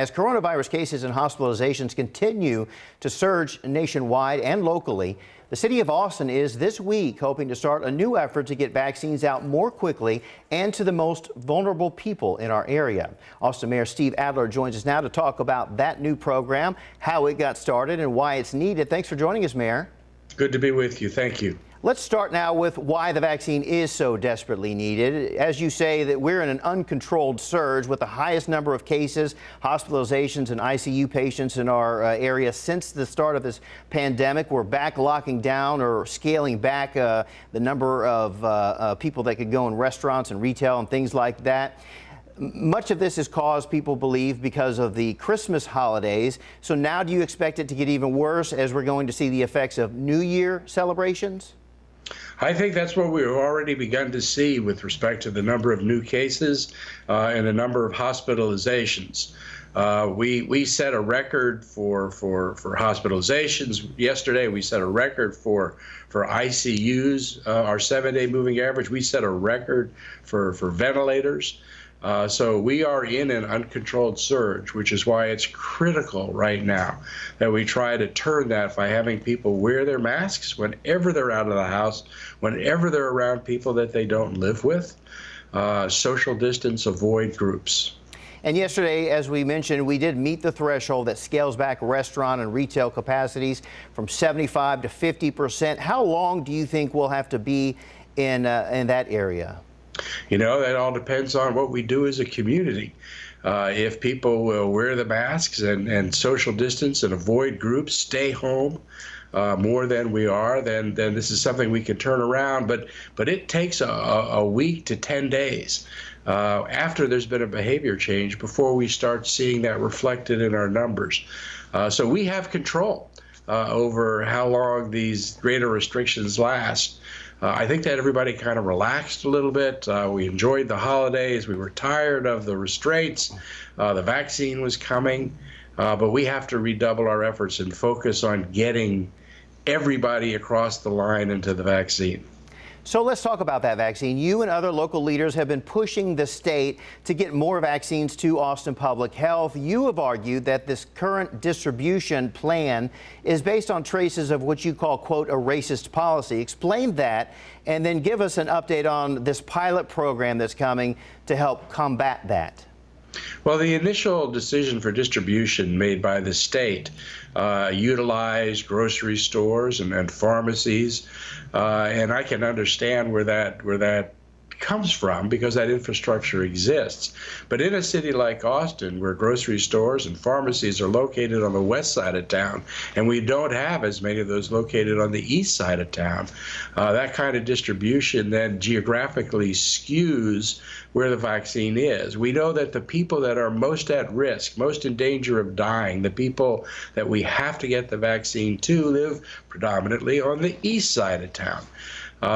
As coronavirus cases and hospitalizations continue to surge nationwide and locally, the city of Austin is this week hoping to start a new effort to get vaccines out more quickly and to the most vulnerable people in our area. Austin Mayor Steve Adler joins us now to talk about that new program, how it got started and why it's needed. Thanks for joining us, Mayor. Good to be with you. Thank you. Let's start now with why the vaccine is so desperately needed. As you say, that we're in an uncontrolled surge with the highest number of cases, hospitalizations, and ICU patients in our area since the start of this pandemic. We're back locking down or scaling back the number of people that could go in restaurants and retail and things like that. Much of this is caused, people believe, because of the Christmas holidays. So now do you expect it to get even worse as we're going to see the effects of New Year celebrations? I think that's what we've already begun to see with respect to the number of new cases and the number of hospitalizations. We set a record for hospitalizations yesterday. We set a record for ICUs, our 7-day moving average. We set a record for ventilators. So we are in an uncontrolled surge, which is why it's critical right now that we try to turn that by having people wear their masks whenever they're out of the house, whenever they're around people that they don't live with, social distance, avoid groups. And yesterday, as we mentioned, we did meet the threshold that scales back restaurant and retail capacities from 75% to 50%. How long do you think we'll have to be in that area? You know, that all depends on what we do as a community. If people will wear the masks and social distance and avoid groups, stay home more than we are, then this is something we can turn around. But it takes a week to 10 days after there's been a behavior change before we start seeing that reflected in our numbers. So we have control over how long these greater restrictions last. I think that everybody kind of relaxed a little bit. We enjoyed the holidays. We were tired of the restraints. The vaccine was coming, but we have to redouble our efforts and focus on getting everybody across the line into the vaccine. So let's talk about that vaccine. You and other local leaders have been pushing the state to get more vaccines to Austin Public Health. You have argued that this current distribution plan is based on traces of what you call, quote, a racist policy. Explain that and then give us an update on this pilot program that's coming to help combat that. Well, the initial decision for distribution made by the state utilized grocery stores and pharmacies, and I can understand where that comes from because that infrastructure exists. But in a city like Austin, where grocery stores and pharmacies are located on the west side of town, and we don't have as many of those located on the east side of town, that kind of distribution then geographically skews where the vaccine is. We know that the people that are most at risk, most in danger of dying, the people that we have to get the vaccine to live predominantly on the east side of town.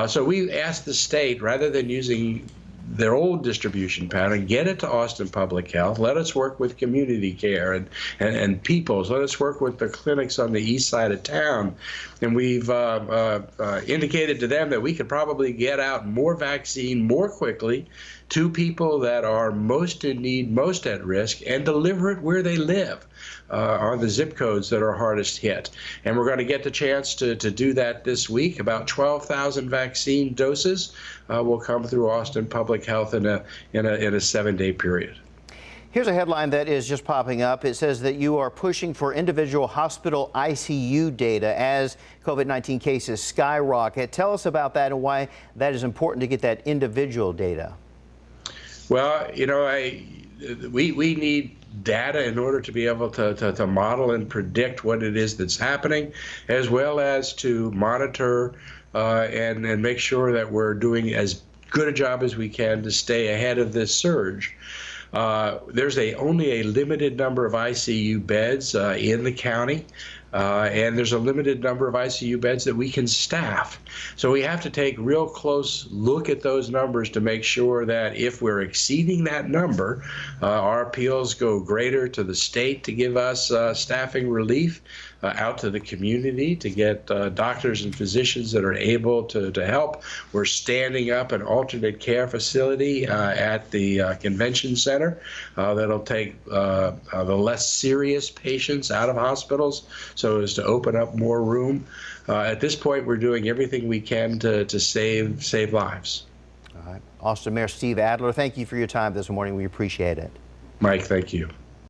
So we asked the state, rather than using their old distribution pattern, get it to Austin Public Health. Let us work with community care and peoples. Let us work with the clinics on the east side of town. And we've indicated to them that we could probably get out more vaccine more quickly to people that are most in need, most at risk, and deliver it where they live, on the zip codes that are hardest hit. And we're going to get the chance to do that this week. About 12,000 vaccine doses will come through Austin Public Health in a 7-day period. Here's a headline that is just popping up. It says that you are pushing for individual hospital ICU data as COVID-19 cases skyrocket. Tell us about that and why that is important to get that individual data. Well, you know, we need data in order to be able to model and predict what it is that's happening, as well as to monitor and make sure that we're doing as good a job as we can to stay ahead of this surge. There's only a limited number of ICU beds in the county. and there's a limited number of ICU beds that we can staff. So we have to take real close look at those numbers to make sure that if we're exceeding that number, our appeals go greater to the state to give us staffing relief, out to the community to get doctors and physicians that are able to help. We're standing up an alternate care facility at the convention center that'll take the less serious patients out of hospitals so as to open up more room. At this point, we're doing everything we can to save lives. All right. Austin Mayor Steve Adler, thank you for your time this morning. We appreciate it. Mike, thank you.